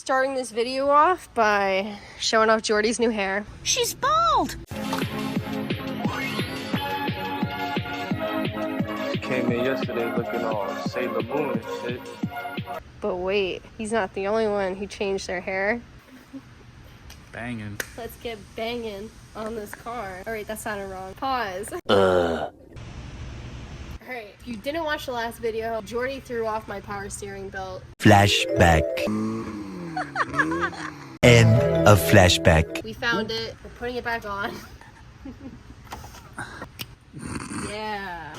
starting this video off by showing off Jordy's new hair. She's bald! She came in yesterday looking all Sailor Moon and shit. But wait, he's not the only one who changed their hair. Banging. Let's get banging on this car. Alright, that sounded wrong. Pause. Alright, if you didn't watch the last video, Jordy threw off my power steering belt. Flashback. End of flashback. We found it. We're putting it back on. Yeah.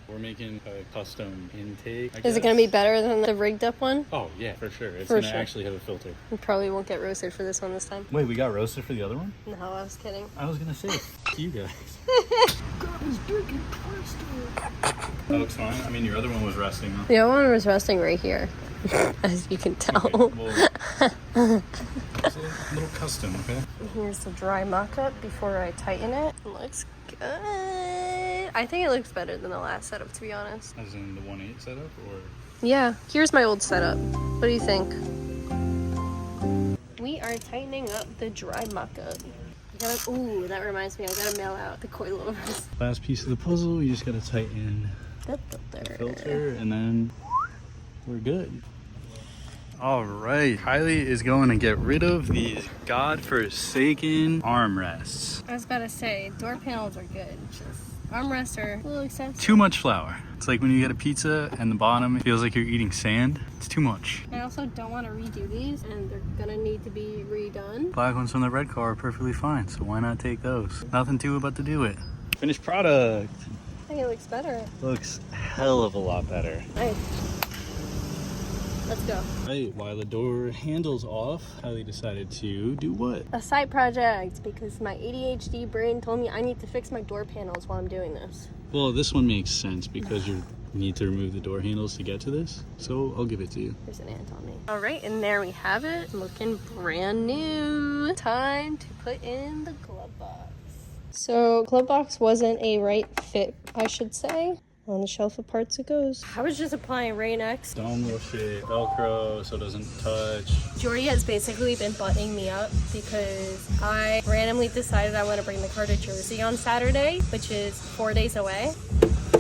We're making a custom intake. Is it going to be better than the rigged up one? Oh, yeah, for sure. It's For going to sure. actually have a filter. We probably won't get roasted for this one this time. Wait, we got roasted for the other one? No, I was kidding. I was going to say, to you guys. That looks fine. I mean, your other one was resting, huh? The other one was resting right here, as you can tell. Okay, well, it's a little custom, okay? Here's the dry mock-up before I tighten it. It looks good. I think it looks better than the last setup, to be honest. As in the 1.8 setup, or? Yeah, here's my old setup. What do you think? We are tightening up the dry mock-up. Ooh, that reminds me, I gotta mail out the coilovers. Last piece of the puzzle, you just gotta tighten The the filter, and then we're good. All right, Kylie is going to get rid of these godforsaken armrests. I was about to say, door panels are good. Just armrests are a little expensive. Too much flour. It's like when you get a pizza and the bottom feels like you're eating sand. It's too much. I also don't want to redo these, and they're gonna need to be redone. Black ones from the red car are perfectly fine, so why not take those? Nothing to about to do it. Finished product. I think it looks better. Looks hell of a lot better. Nice. Let's go. Right, while the door handle's off, Kylie decided to do what? A side project, because my ADHD brain told me I need to fix my door panels while I'm doing this. Well, this one makes sense because you need to remove the door handles to get to this, so I'll give it to you. There's an ant on me. All right, and there we have it. Looking brand new. Time to put in the glove box. So glove box wasn't a right fit, I should say. On the shelf of parts it goes. I was just applying Rain-X. Dome little shit, Velcro so it doesn't touch. Jordy has basically been buttoning me up because I randomly decided I want to bring the car to Jersey on Saturday, which is 4 days away.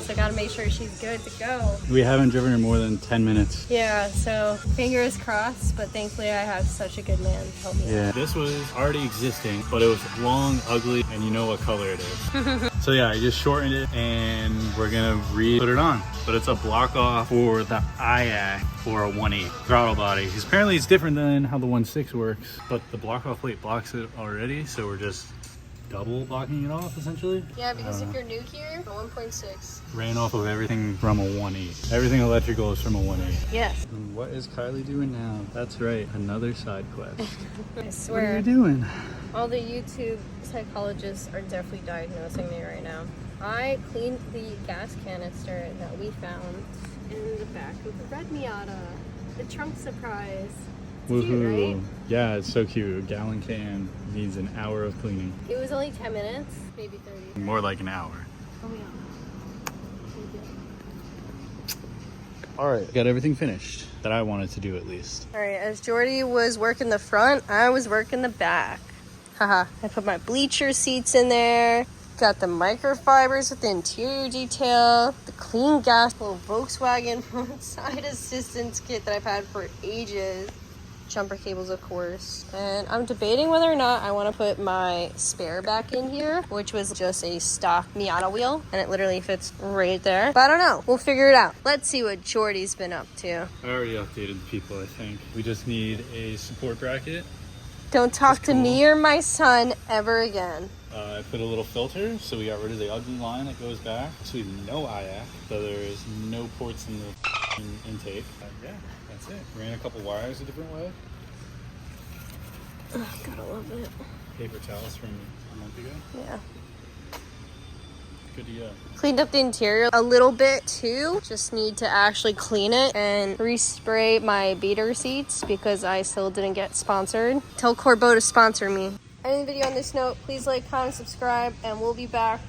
So I gotta make sure she's good to go. We haven't driven her more than 10 minutes. Yeah, so fingers crossed, but thankfully I have such a good man to help me out. Yeah, this was already existing, but it was long, ugly, and you know what color it is. So yeah, I just shortened it and we're gonna put it on. But it's a block off for the IAC for a 1.8 throttle body. Because apparently it's different than how the 1.6 works, but the block off plate blocks it already, so we're just double blocking it off essentially. Yeah, because if you're new here, a 1.6. Ran off of everything from a 1.8. Everything electrical is from a 1.8. Yes. And what is Kylie doing now? That's right, another side quest. I What are swear. you doing? All the YouTube psychologists are definitely diagnosing me right now. I cleaned the gas canister that we found in the back of the red Miata. The trunk surprise. It's cute, right? Yeah, it's so cute. A gallon can needs an hour of cleaning. It was only 10 minutes, maybe 30. More like an hour. Oh yeah. All right, got everything finished that I wanted to do at least. All right, as Jordy was working the front, I was working the back. Haha, I put my bleacher seats in there. Got the microfibers with the interior detail, the clean gas, little Volkswagen roadside assistance kit that I've had for ages. Jumper cables, of course. And I'm debating whether or not I want to put my spare back in here, which was just a stock Miata wheel, and it literally fits right there. But I don't know. We'll figure it out. Let's see what Jordy's been up to. I already updated the people, I think. We just need a support bracket. Don't talk to me or my son ever again. I put a little filter, so we got rid of the ugly line that goes back. So we have no IAC, so there is no ports in the intake. Yeah, that's it. Ran a couple wires a different way. Oh, gotta love it. Paper towels from a month ago. Yeah. Good to go. Cleaned up the interior a little bit too. Just need to actually clean it and respray my beater seats because I still didn't get sponsored. Tell Corbeau to sponsor me. Ending the video on this note, please like, comment, subscribe, and we'll be back